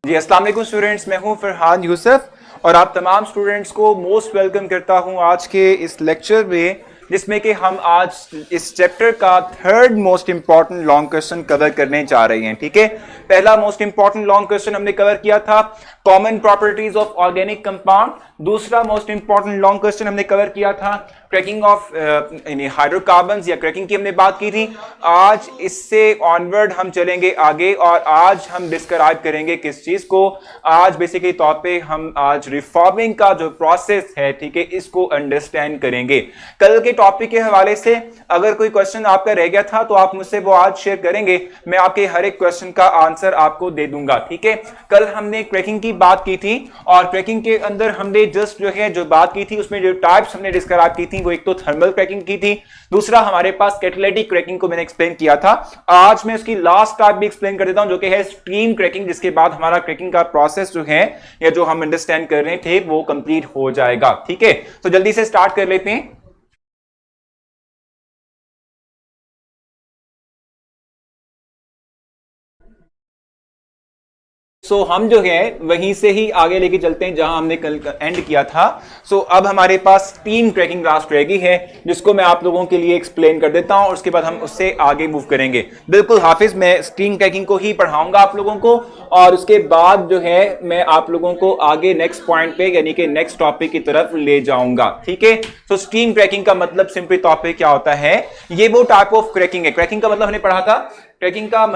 जी अस्सलाम वालेकुम स्टूडेंट्स, मैं हूं फरहान यूसुफ और आप तमाम स्टूडेंट्स को मोस्ट वेलकम करता हूं आज के इस लेक्चर में, जिसमें कि हम आज इस चैप्टर का third most important long question cover करने जा रहे हैं। ठीक है, पहला मोस्ट इंपॉर्टेंट लॉन्ग क्वेश्चन हमने कवर किया था common properties of organic compound. दूसरा मोस्ट इंपॉर्टेंट लॉन्ग क्वेश्चन हमने कवर किया था क्रैकिंग ऑफ हाइड्रोकार्बन्स या क्रैकिंग की हमने बात की थी। आज इससे ऑनवर्ड हम चलेंगे आगे और आज हम डिस्क्राइब करेंगे किस चीज को। आज बेसिकली तौर पे हम आज रिफॉर्मिंग का जो प्रोसेस है, ठीक है, इसको अंडरस्टैंड करेंगे। कल के टॉपिक के हवाले से अगर कोई क्वेश्चन आपका रह गया था तो आप मुझसे वो आज शेयर करेंगे, मैं आपके हर एक क्वेश्चन का आंसर आपको दे दूंगा। ठीक है, कल हमने क्रैकिंग की बात की थी और क्रैकिंग के अंदर हमने जस्ट जो बात की थी उसमें जो टाइप्स हमने डिस्क्राइब की थी वो एक तो थर्मल क्रैकिंग की थी, दूसरा हमारे पास कैटालिटिक क्रैकिंग को मैंने एक्सप्लेन किया था। आज मैं उसकी लास्ट टाइप भी एक्सप्लेन कर देता हूं जो कि है स्टीम क्रैकिंग, जिसके बाद हमारा क्रैकिंग का प्रोसेस जो है या जो हम अंडरस्टैंड कर रहे थे वो कंप्लीट हो जाएगा। ठीक है, तो जल्दी से स्टार्ट कर लेते हैं। हम जो है वहीं से ही आगे लेके चलते हैं जहां हमने कल एंड किया था। अब हमारे पास स्टीम क्रैकिंग लास्ट रहेगी है, जिसको मैं आप लोगों के लिए एक्सप्लेन कर देता हूं और उसके बाद हम उससे आगे मूव करेंगे। बिल्कुल हाफिज, मैं स्टीम क्रैकिंग को ही पढ़ाऊंगा आप लोगों को और उसके बाद जो है मैं आप लोगों को आगे नेक्स्ट पॉइंट पे यानी कि नेक्स्ट टॉपिक की तरफ ले जाऊंगा। ठीक है, तो स्टीम क्रैकिंग का मतलब सिंपली तौर पे क्या होता है, ये वो टाइप ऑफ क्रैकिंग है। क्रैकिंग का मतलब हमने पढ़ा था, क्रैकिंग का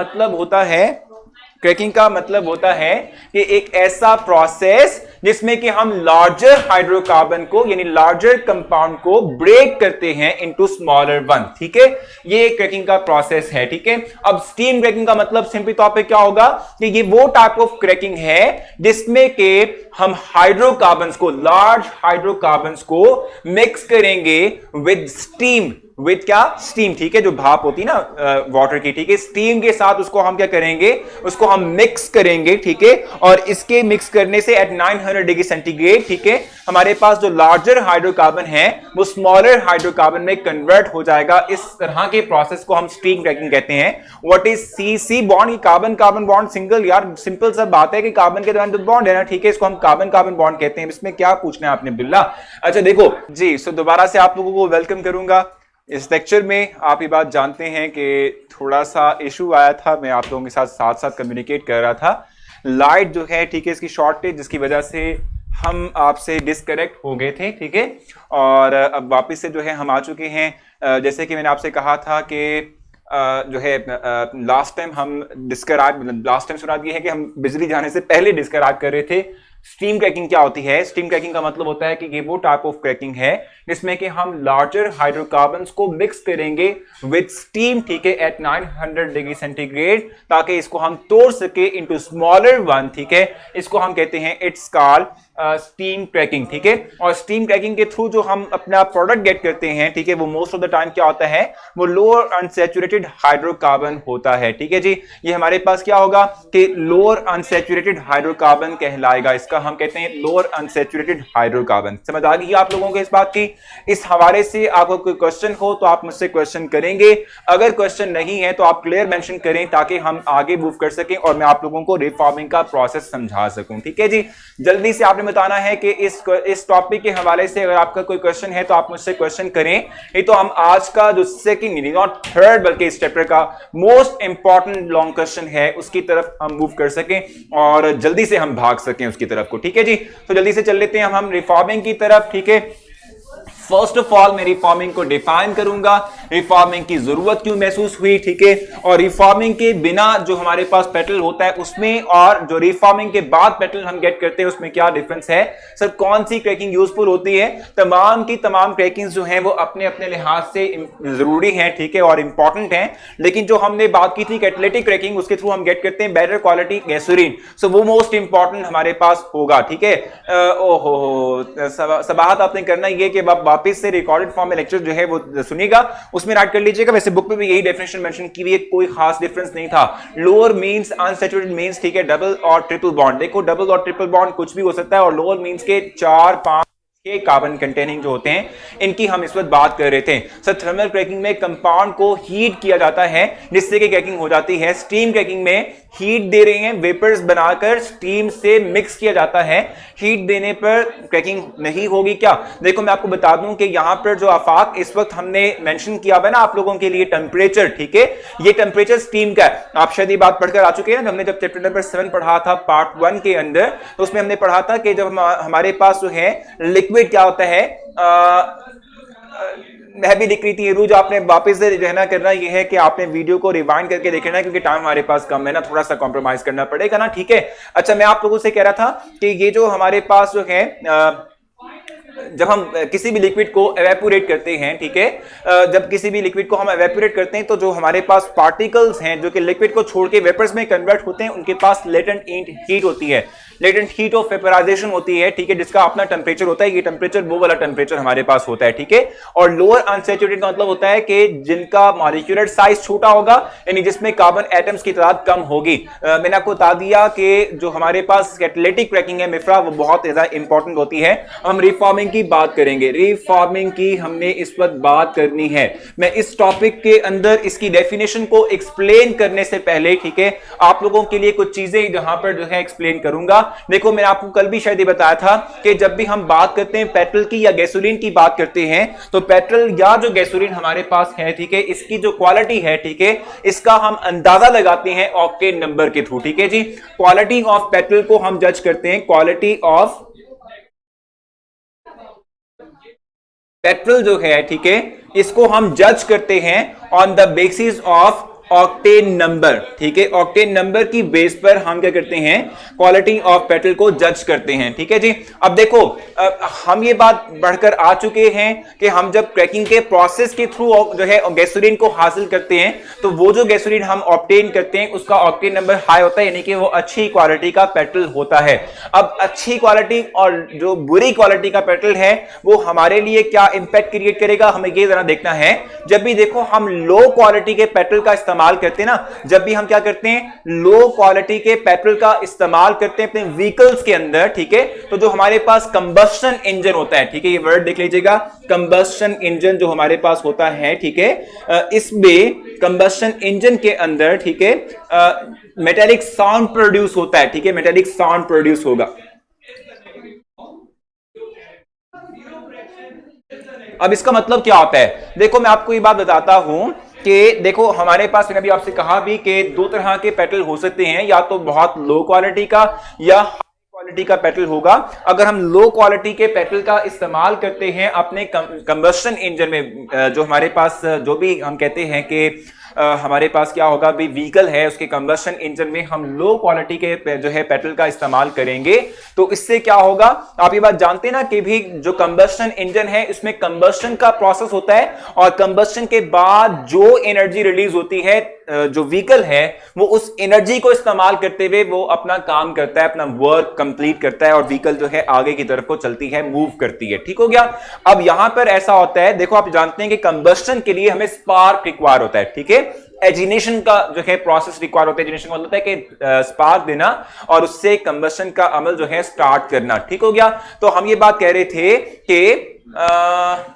मतलब होता है कि एक ऐसा प्रोसेस जिसमें कि हम लार्जर हाइड्रोकार्बन को यानी लार्जर कंपाउंड को ब्रेक करते हैं इनटू स्मॉलर वन। ठीक है, ये क्रैकिंग का प्रोसेस है। ठीक है, अब स्टीम क्रैकिंग का मतलब सिंपली तौर पे क्या होगा कि ये वो टाइप ऑफ क्रैकिंग है जिसमें कि हम हाइड्रोकार्बन्स को, लार्ज हाइड्रोकार्बन्स को मिक्स करेंगे विद स्टीम, विद क्या, स्टीम। ठीक है, जो भाप होती है ना वाटर की, ठीक है, स्टीम के साथ उसको हम क्या करेंगे, उसको हम मिक्स करेंगे। ठीक है, और इसके मिक्स करने से एट 900 डिग्री सेंटीग्रेड, ठीक है, हमारे पास जो लार्जर हाइड्रोकार्बन है वो स्मॉलर हाइड्रोकार्बन में कन्वर्ट हो जाएगा। इस तरह के प्रोसेस को हम स्टीम क्रैकिंग कहते हैं। What is C C bond, carbon carbon bond single, यार सिंपल सा बात है कि कार्बन के दौरान जो बॉन्ड है ना, ठीक है, इसको हम कार्बन कार्बन बॉन्ड कहते हैं। इसमें क्या पूछना है आपने अब्दुल्ला? अच्छा देखो जी, दोबारा से आप लोगों को वेलकम करूंगा इस लेक्चर में। आप ये बात जानते हैं कि थोड़ा सा इशू आया था, मैं आप लोगों के साथ साथ साथ कम्युनिकेट कर रहा था। लाइट जो है, ठीक है, इसकी शॉर्टेज जिसकी वजह से हम आपसे डिस्कनेक्ट हो गए थे। ठीक है, और अब वापस से जो है हम आ चुके हैं। जैसे कि मैंने आपसे कहा था कि जो है लास्ट टाइम हम लास्ट टाइम सुना दिया है कि हम बिजली जाने से पहले डिस्क्राइब कर रहे थे स्टीम क्रैकिंग क्या होती है। स्टीम क्रैकिंग का मतलब होता है कि ये वो टाइप ऑफ क्रैकिंग है जिसमें कि हम लार्जर हाइड्रोकार्बन्स को मिक्स करेंगे विद स्टीम, ठीक है, एट 900 डिग्री सेंटीग्रेड, ताकि इसको हम तोड़ सके इनटू स्मॉलर वन। ठीक है, इसको हम कहते हैं इट्स कॉल्ड स्टीम क्रैकिंग। ठीक है, और स्टीम क्रैकिंग के थ्रू जो हम अपना प्रोडक्ट गेट करते हैं, ठीक है, वो मोस्ट ऑफ द टाइम क्या होता है, वो लोअर अनसैचुरेटेड हाइड्रोकार्बन होता है। ठीक है जी, ये हमारे पास क्या होगा कि लोअर अनसैचुरेटेड हाइड्रोकार्बन कहलाएगा, इसका हम कहते हैं लोअर अनसैचुरेटेड हाइड्रोकार्बन। समझ आ गई आप लोगों को इस बात की? इस हवाले से आपको कोई क्वेश्चन हो तो आप मुझसे क्वेश्चन करेंगे, अगर क्वेश्चन नहीं है तो आप क्लियर मेंशन करें ताकि हम आगे मूव कर सकें और मैं आप लोगों को रिफॉर्मिंग का प्रोसेस समझा सकूं। ठीक है जी, जल्दी से आपने बताना है कि इस टॉपिक के हवाले से अगर आपका कोई क्वेश्चन है तो आप मुझसे क्वेश्चन करें। नहीं तो हम आज का जो सेकंड नॉट थर्ड बल्कि इस चैप्टर का मोस्ट इंपॉर्टेंट लॉन्ग क्वेश्चन है उसकी तरफ हम मूव कर सकें और जल्दी से हम भाग सकें उसकी तरफ को। ठीक है जी, तो जल्दी से चल लेते हैं हम रिफॉर्मिंग की तरफ। ठीक है, फर्स्ट ऑफ ऑल मैं रिफॉर्मिंग को डिफाइन करूंगा, रिफॉर्मिंग की जरूरत क्यों महसूस हुई। ठीक है, और रिफॉर्मिंग के बिना जो हमारे पास पेट्रोल होता है उसमें और जो रिफॉर्मिंग के बाद पेट्रोल हम गेट करते हैं उसमें क्या डिफरेंस है। सर कौन सी क्रैकिंग यूजफुल होती है? तमाम की तमाम क्रैकिंग जो हैं वो अपने अपने लिहाज से जरूरी हैं, ठीक है, और इंपॉर्टेंट हैं, लेकिन जो हमने बात की थी कैटालिटिक क्रैकिंग, उसके थ्रू हम गेट करते हैं बेटर क्वालिटी गैसोलीन। सो वो मोस्ट इंपॉर्टेंट हमारे पास होगा। ठीक है, ओहो सबाहत आपने करना ये कि वापस से रिकॉर्डेड फॉर्म में लेक्चर जो है वो सुनिएगा, उसमें ऐड कर लीजिएगा। वैसे बुक में भी यही डेफिनेशन मेंशन की हुई है, कोई खास डिफरेंस नहीं था। लोअर मींस अनसैचुरेटेड मींस, ठीक है, डबल और ट्रिपल बॉन्ड। देखो डबल और ट्रिपल बॉन्ड कुछ भी हो सकता है और लोअर मींस के 4 5 के कार्बन कंटेनिंग जो होते हैं इनकी हम इस वक्त बात कर रहे थे। सर थर्मल क्रैकिंग में कंपाउंड को हीट किया जाता है जिससे कि क्रैकिंग हो जाती है। स्टीम क्रैकिंग में हीट दे रहे हैं, वेपर्स बनाकर स्टीम से मिक्स किया जाता है। हीट देने पर क्रैकिंग नहीं होगी क्या? देखो मैं आपको बता दूं कि यहां पर जो आफाक इस वक्त हमने मेंशन किया हुआ है ना आप लोगों के लिए टेम्परेचर, ठीक है, ये टेम्परेचर स्टीम का है। आप शायद ये बात पढ़कर आ चुके हैं ना, हमने जब चैप्टर नंबर 7 पढ़ा था पार्ट 1 के अंदर, तो उसमें हमने पढ़ा था कि जब हमारे पास जो है लिक्विड क्या होता है, मैं भी लिख रही थी रूज, आपने वापस से रहना करना ये है कि आपने वीडियो को रिवाइंड करके देखना क्योंकि टाइम हमारे पास कम है ना, थोड़ा सा कॉम्प्रोमाइज करना पड़ेगा ना, ठीक है। अच्छा मैं आप लोगों से कह रहा था कि ये जो हमारे पास जो है जब हम किसी भी लिक्विड को एवेपोरेट करते हैं, ठीक है, जब किसी भी लिक्विड को हम एवेपोरेट करते हैं तो जो हमारे पास पार्टिकल्स हैं जो कि लिक्विड को छोड़ के वेपर्स में कन्वर्ट होते हैं उनके पास लेटेंट हीट होती है, लेटेंट हीट ऑफ वेपराइजेशन होती है, ठीक है, जिसका अपना टेम्परेचर होता है। ये टेम्परेचर वो वाला टेम्परेचर हमारे पास होता है, ठीक है। और लोअर अनसैचुरेटेड का मतलब होता है कि जिनका मॉलिक्यूलर साइज छोटा होगा, यानी जिसमें कार्बन एटम्स की तादाद कम होगी। मैंने आपको बता दिया कि जो हमारे पास कैटालिटिक क्रैकिंग है मिफ्रा, वो बहुत ज्यादा इंपॉर्टेंट होती है। हम रिफॉर्मिंग की बात करेंगे, रिफॉर्मिंग की हमने इस वक्त बात करनी है। मैं इस टॉपिक के अंदर इसकी डेफिनेशन को एक्सप्लेन करने से पहले, ठीक है, आप लोगों के लिए कुछ चीजें जहां पर जो है एक्सप्लेन करूंगा। देखो मैंने आपको कल भी शायद ये बताया था कि जब भी हम बात करते हैं पेट्रोल की या गैसोलीन की बात करते हैं तो पेट्रोल या जो गैसोलीन हमारे पास है, ठीक है, इसकी जो क्वालिटी है, ठीक है, इसका हम अंदाजा लगाते हैं ऑक्टेन नंबर के थ्रू, ठीक है जी। क्वालिटी ऑफ पेट्रोल को हम जज करते हैं, क्वालिटी ऑफ पेट्रोल जो है, ठीक है, इसको हम जज करते हैं on the basis of octane number, ठीक है। ऑक्टेन नंबर की बेस पर हम क्या करते हैं, क्वालिटी ऑफ पेट्रोल को जज करते हैं, ठीक है जी। अब देखो हम ये बात बढ़कर आ चुके हैं कि हम जब क्रैकिंग के प्रोसेस के थ्रू जो है गैसोलीन को हासिल करते हैं तो वो जो गैसोलीन हम ऑब्टेन करते हैं उसका ऑक्टेन नंबर हाई होता है, यानी कि वो अच्छी क्वालिटी का पेट्रोल होता है। अब अच्छी क्वालिटी और जो बुरी क्वालिटी का पेट्रोल है वो हमारे लिए क्या इंपैक्ट क्रिएट करेगा, हमें ये जरा देखना है। जब भी देखो हम लो क्वालिटी के पेट्रोल का इस्तेमाल करते हैं ना, जब भी हम क्या करते हैं, लो क्वालिटी के पेट्रोल का इस्तेमाल करते हैं अपने व्हीकल्स के अंदर, ठीक है, तो जो हमारे पास कंबस्शन इंजन होता है, ठीक है, ये वर्ड देख लीजिएगा, कंबस्शन इंजन जो हमारे पास होता है, ठीक है, इसमें कंबस्शन इंजन के अंदर, ठीक है, मेटालिक साउंड प्रोड्यूस होता है, ठीक है, मेटालिक साउंड प्रोड्यूस होगा। अब इसका मतलब क्या होता है, देखो मैं आपको ये बात बताता हूं कि देखो हमारे पास, मैंने अभी आपसे कहा भी कि दो तरह के पेट्रोल हो सकते हैं, या तो बहुत लो क्वालिटी का या हाई क्वालिटी का पेट्रोल होगा। अगर हम लो क्वालिटी के पेट्रोल का इस्तेमाल करते हैं अपने कंबस्शन इंजन में, जो हमारे पास जो भी हम कहते हैं कि हमारे पास क्या होगा भी व्हीकल है उसके कंबस्शन इंजन में हम लो क्वालिटी के जो है पेट्रोल का इस्तेमाल करेंगे तो इससे क्या होगा, आप ये बात जानते हैं ना कि भी जो कंबस्शन इंजन है इसमें कंबस्शन का प्रोसेस होता है और कंबस्शन के बाद जो एनर्जी रिलीज होती है जो व्हीकल है वो उस एनर्जी को इस्तेमाल करते हुए वो अपना काम करता है, अपना वर्क कंप्लीट करता है और व्हीकल जो है आगे की तरफ को चलती है, मूव करती है। ठीक हो गया। अब यहां पर ऐसा होता है, देखो आप जानते हैं कि कंबस्शन के लिए हमें स्पार्क रिक्वायर होता है, ठीक है, एजिनेशन का जो है प्रोसेस रिक्वायर होता है। एजिनेशन का मतलब है कि स्पार्क देना और उससे कंबस्शन का अमल जो है स्टार्ट करना। ठीक हो गया। तो हम ये बात कह रहे थे कि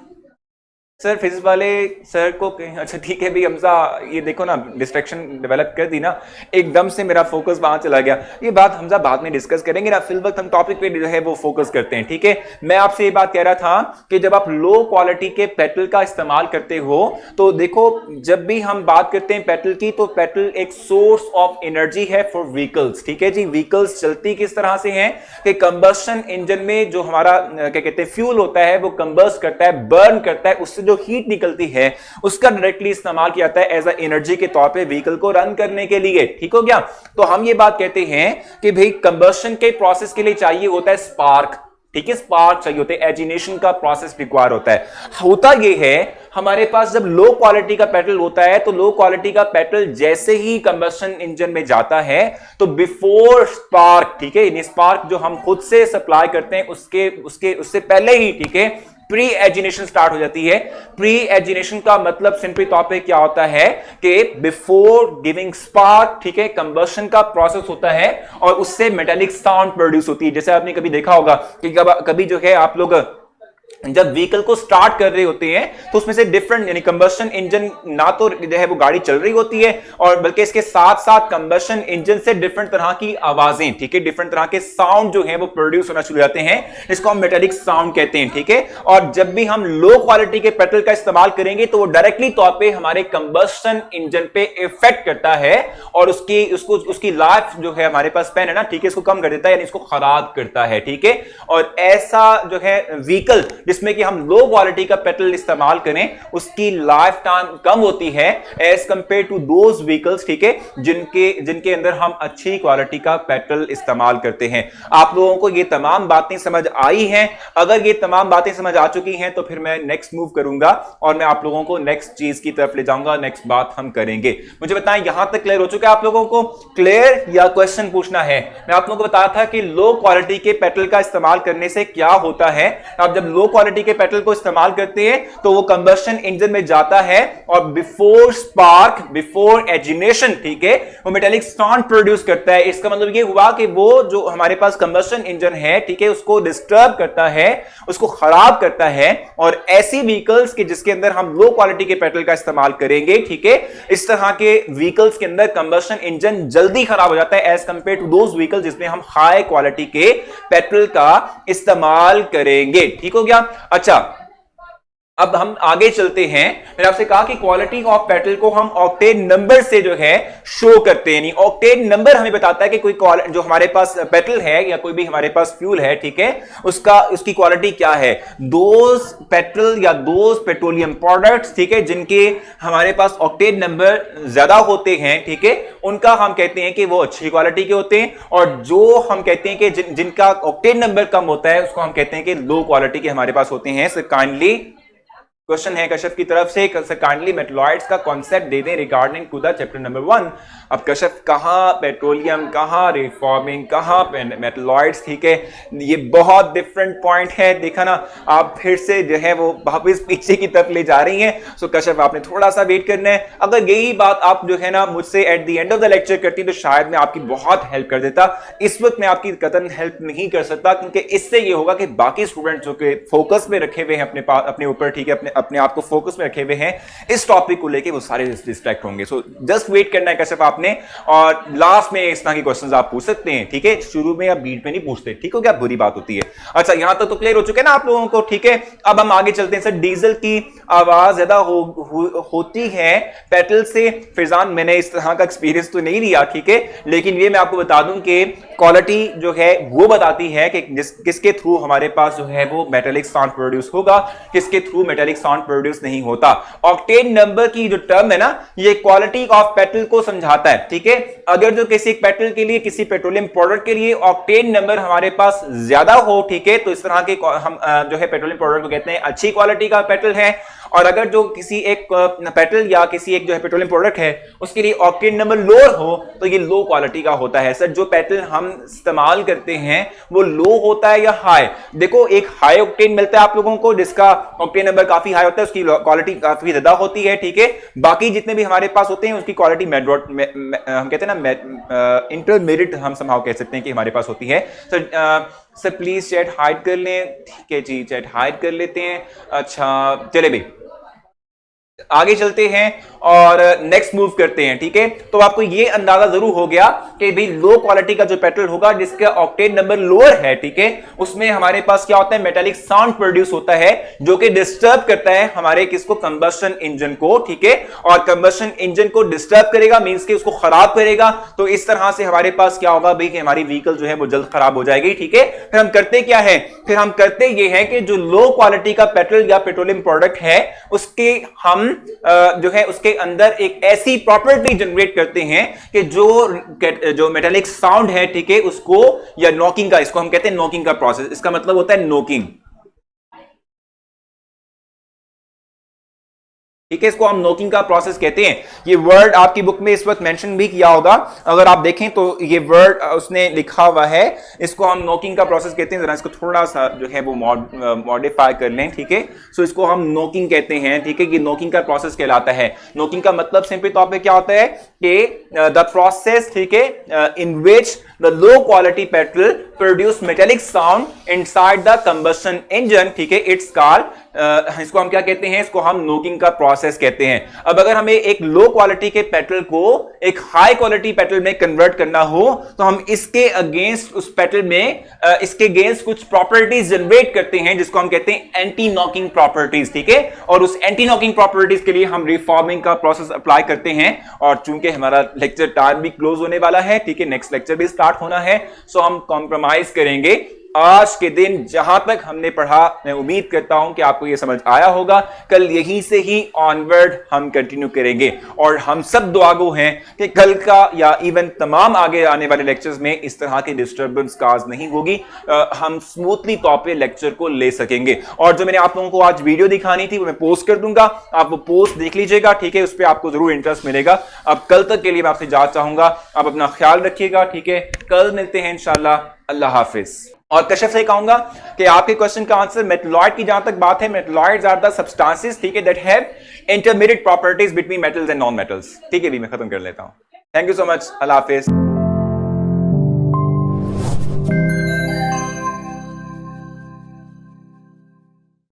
सर फिजिक्स वाले सर को अच्छा ठीक है भाई हमजा, ये देखो ना डिस्ट्रैक्शन डेवलप कर दी ना, एकदम से मेरा फोकस वहां चला गया। ये बात हमजा बाद में डिस्कस करेंगे ना, फिल वक्त हम टॉपिक पे जो है वो फोकस करते हैं। ठीक है, मैं आपसे ये बात कह रहा था कि जब आप लो क्वालिटी के पेट्रोल का इस्तेमाल करते हो तो देखो जब भी हम बात करते हैं पेट्रोल की तो पेट्रोल एक सोर्स ऑफ एनर्जी है फॉर व्हीकल्स। ठीक है जी, व्हीकल्स चलती किस तरह से हैं कि कंबस्शन इंजन में जो हमारा क्या कहते हैं फ्यूल होता है वो कंबस्ट करता है, बर्न करता है, उससे जो हीट निकलती है उसका डायरेक्टली इस्तेमाल किया जाता है एज अ एनर्जी के तौर पे व्हीकल को रन करने के लिए। ठीक हो गया। तो हम ये बात कहते हैं कि भाई कंबस्शन के प्रोसेस के लिए चाहिए होता है स्पार्क। ठीक है, स्पार्क चाहिए होता है, एजिनेशन का प्रोसेस रिक्वायर होता है। होता ये है हमारे पास जब लो क्वालिटी का पेट्रोल होता है तो लो क्वालिटी का पेट्रोल जैसे ही कंबस्शन इंजन में जाता है तो बिफोर स्पार्क, ठीक है, यानी स्पार्क जो हम खुद से सप्लाई करते हैं उससे पहले ही, ठीक है, प्री एजिनेशन स्टार्ट हो जाती है। प्री एजिनेशन का मतलब सिंपली तौर पे क्या होता है कि बिफोर गिविंग स्पार्क, ठीक है, कंबस्शन का प्रोसेस होता है और उससे मेटालिक साउंड प्रोड्यूस होती है। जैसे आपने कभी देखा होगा कि कभी जो है आप लोग जब व्हीकल को स्टार्ट कर रहे होते हैं तो उसमें से डिफरेंट यानी कंबशन इंजन ना तो जो है वो गाड़ी चल रही होती है और बल्कि इसके साथ साथ कंबशन इंजन से डिफरेंट तरह की आवाजें, ठीक है, डिफरेंट तरह के साउंड जो है वो प्रोड्यूस होना शुरू हो जाते हैं, इसको हम मेटालिक साउंड कहते हैं, ठीक है। और जब भी हम लो क्वालिटी के पेट्रोल का इस्तेमाल करेंगे तो वो डायरेक्टली तौर पर हमारे कंबशन इंजन पे इफेक्ट करता है और उसकी लाइफ जो है हमारे पास स्पैन है ना, ठीक है, इसको कम कर देता है यानी इसको खराब करता है, ठीक है। और ऐसा जो है व्हीकल जिसमें कि हम लो क्वालिटी का पेट्रोल इस्तेमाल करें उसकी लाइफ टाइम कम होती है as compare to those vehicles, ठीक है, जिनके अंदर हम अच्छी क्वालिटी का पेट्रोल इस्तेमाल करते हैं। आप लोगों को ये तमाम बातें समझ आई हैं? अगर ये तमाम बातें समझ आ चुकी हैं तो फिर मैं नेक्स्ट मूव करूंगा और मैं आप लोगों को नेक्स्ट चीज की तरफ ले जाऊंगा, नेक्स्ट बात हम करेंगे। मुझे बताएं यहां तक क्लियर हो चुका है आप लोगों को? क्लियर या क्वेश्चन पूछना है? मैं आप लोगों को बताया था कि लो क्वालिटी के पेट्रोल का इस्तेमाल करने से क्या होता है। आप जब लो क्वालिटी के पेट्रोल को इस्तेमाल करते हैं तो वो कंबशन इंजन में जाता है और बिफोर स्पार्क, बिफोर एजिनेशन, ठीक है, वो मेटालिक साउंड प्रोड्यूस करता है। इसका मतलब ये हुआ कि वो जो हमारे पास कंबशन इंजन है, ठीक है, उसको डिस्टर्ब करता है, उसको खराब करता है। और ऐसी व्हीकल्स के जिसके अंदर हम लो क्वालिटी के पेट्रोल का इस्तेमाल करेंगे, ठीक है, इस तरह के व्हीकल्स के अंदर कंबशन इंजन जल्दी खराब हो जाता है as compare to those vehicles जिसमें हम हाई क्वालिटी के पेट्रोल का इस्तेमाल करेंगे। ठीक हो गया? अच्छा, अब हम आगे चलते हैं। मैंने आपसे कहा कि क्वालिटी ऑफ पेट्रोल को हम ऑक्टेन नंबर से जो है शो करते हैं। ऑक्टेन नंबर हमें बताता है कि कोई जो हमारे पास पेट्रोल है या कोई भी हमारे पास फ्यूल है, ठीक है, उसकी क्वालिटी क्या है। दोज पेट्रोल या दोज पेट्रोलियम प्रोडक्ट्स, ठीक है, जिनके हमारे पास ऑक्टेन नंबर ज्यादा होते हैं, ठीक है, उनका हम कहते हैं कि वो अच्छी क्वालिटी के होते हैं। और जो हम कहते हैं कि जिनका ऑक्टेन नंबर कम होता है उसको हम कहते हैं कि लो क्वालिटी के हमारे पास होते हैं। सो काइंडली क्वेश्चन है कश्यप की तरफ से, काइंडली मेटलॉइड्स का कॉन्सेप्ट दे दें regarding to the chapter number 1। अब कश्यप कहां पेट्रोलियम, कहां रिफॉर्मिंग, कहां मेटलॉइड्स, ठीक है, ये बहुत डिफरेंट पॉइंट है। देखा ना, आप फिर से जो है वो वापस पीछे की तरफ ले जा रही हैं। सो कश्यप आपने थोड़ा सा वेट करना है। अगर यही बात आप जो है ना मुझसे at the end of the lecture करती तो शायद मैं आपकी बहुत हेल्प कर देता। इस वक्त मैं आपकी कतन हेल्प नहीं कर सकता क्योंकि इससे ये होगा कि बाकी स्टूडेंट जो कि फोकस में रखे हुए हैं अपने ऊपर, ठीक है, अपने आप को फोकस में रखे हुए हैं इस टॉपिक को लेके, वो सारे डिस्ट्रैक्ट होंगे। सो जस्ट वेट करना है कश्यप आपने, और लास्ट में इस तरह के क्वेश्चंस आप पूछ सकते हैं, ठीक है, शुरू में या बीच में नहीं पूछते, ठीक हो गया? बुरी बात होती है। अच्छा, यहां तक तो क्लियर हो चुके हैं ना आप लोगों को, ठीक है। अब हम आगे चलते हैं। सर, डीजल की आवाज ज्यादा होती है पेट्रोल से। फिजान, मैंने इस तरह का एक्सपीरियंस तो नहीं लिया, ठीक है, लेकिन ये मैं आपको बता दूं कि क्वालिटी जो है वो बताती है कि किसके थ्रू हमारे पास जो है वो मेटालिक साउंड प्रोड्यूस होगा, किसके थ्रू मेटालिक साउंड प्रोड्यूस नहीं होता। ऑक्टेन नंबर की जो टर्म है ना, ये क्वालिटी ऑफ पेट्रोल को समझाता है, ठीक है। अगर जो किसी पेट्रोल के लिए, किसी पेट्रोलियम प्रोडक्ट के लिए ऑक्टेन नंबर हमारे पास ज्यादा हो, ठीक है, तो इस तरह के हम जो है पेट्रोलियम प्रोडक्ट को कहते हैं अच्छी क्वालिटी का पेट्रोल है। और अगर जो किसी एक पेट्रोल या किसी एक जो है पेट्रोलियम प्रोडक्ट है उसके लिए ऑक्टेन नंबर लो हो तो ये लो क्वालिटी का होता है। सर, जो पेट्रोल हम इस्तेमाल करते हैं वो लो होता है या हाई? देखो, एक हाई ऑक्टेन मिलता है आप लोगों को जिसका ऑक्टेन नंबर काफी हाई होता है, उसकी क्वालिटी काफी ज्यादा होती है, ठीक है। बाकी जितने भी हमारे पास होते हैं उसकी क्वालिटी हम कहते हैं ना इंटरमीडिएट, हम समहाउ कह सकते हैं कि हमारे पास होती है। सर प्लीज चैट हाइड कर लें, ठीक है जी, चैट हाइड कर लेते हैं। अच्छा, चले भाई आगे चलते हैं और नेक्स्ट मूव करते हैं, ठीक है। तो आपको ये अंदाजा जरूर हो गया कि भाई लो क्वालिटी का जो पेट्रोल होगा जिसका ऑक्टेन नंबर लोअर है, ठीक है, उसमें हमारे पास क्या होता है, मेटालिक साउंड प्रोड्यूस होता है जो कि डिस्टर्ब करता है हमारे किसको, कंबशन इंजन को, ठीक है। और कंबशन इंजन को डिस्टर्ब करेगा मींस कि उसको खराब करेगा। तो इस तरह से हमारे पास क्या होगा भाई कि हमारी व्हीकल जो है वो जल्द खराब हो जाएगी, ठीक है। फिर हम करते क्या है, फिर हम करते ये है कि जो लो क्वालिटी का पेट्रोल या पेट्रोलियम प्रोडक्ट है उसके हम जो है उसके अंदर एक ऐसी प्रॉपर्टी जनरेट करते हैं कि जो मेटालिक साउंड है, ठीक है, उसको या नॉकिंग का, इसको हम कहते हैं नॉकिंग का प्रोसेस। इसका मतलब होता है नॉकिंग, ठीक है, इसको हम नॉकिंग का प्रोसेस कहते हैं। ये वर्ड आपकी बुक में इस वक्त मेंशन भी किया होगा, अगर आप देखें तो ये वर्ड उसने लिखा हुआ है, इसको हम नॉकिंग का प्रोसेस कहते हैं। जरा इसको थोड़ा सा जो है वो मॉडिफाई कर लें, ठीक है। सो इसको हम नॉकिंग कहते हैं, ठीक है, कि नॉकिंग का प्रोसेस कहलाता है। नॉकिंग का मतलब सिंपल तौर पे क्या होता है कि द प्रोसेस, ठीक है, in which the low quality petrol produce metallic sound inside the combustion engine, ठीक है, इट्स कॉल्ड, इसको हम क्या कहते हैं, इसको हम नोकिंग का प्रोसेस कहते हैं। अब अगर हमें एक लो क्वालिटी के पेट्रोल को एक हाई क्वालिटी पेट्रोल में कन्वर्ट करना हो तो हम इसके अगेंस्ट उस पेट्रोल में इसके अगेंस्ट कुछ प्रॉपर्टीज जनरेट करते हैं जिसको हम कहते हैं एंटी नॉकिंग प्रॉपर्टीज, ठीक है। और उस एंटी नॉकिंग प्रॉपर्टीज के लिए हम रिफॉर्मिंग का प्रोसेस अप्लाई करते हैं। और चूंकि हमारा लेक्चर टाइम भी क्लोज होने वाला है, ठीक है, नेक्स्ट लेक्चर भी स्टार्ट होना है, सो हम कॉम्प्रोमाइज करेंगे आज के दिन जहां तक हमने पढ़ा। मैं उम्मीद करता हूं कि आपको यह समझ आया होगा। कल यहीं से ही ऑनवर्ड हम कंटिन्यू करेंगे और हम सब दुआगो हैं कि कल का या इवन तमाम आगे आने वाले लेक्चर्स में इस तरह की डिस्टर्बेंस काज नहीं होगी, हम स्मूथली तौर पे लेक्चर को ले सकेंगे। और जो मैंने आप लोगों को आज वीडियो दिखानी थी वो मैं पोस्ट कर दूंगा, आप वो पोस्ट देख लीजिएगा, ठीक है, उस पर आपको जरूर इंटरेस्ट मिलेगा। अब कल तक के लिए मैं आपसे इजाजत चाहूंगा, आप अपना ख्याल रखिएगा, ठीक है, कल मिलते हैं इंशाल्लाह। अल्लाह हाफिज। और कश्यप से कहूंगा कि आपके क्वेश्चन का आंसर मेटलॉइड की जहां तक बात है, मेटलॉइड्स आर द सब्सटेंसेस, ठीक है, that have intermediate properties between metals and non metals, ठीक है, भी मैं खत्म कर लेता हूं। Thank you so much, Allah Hafiz.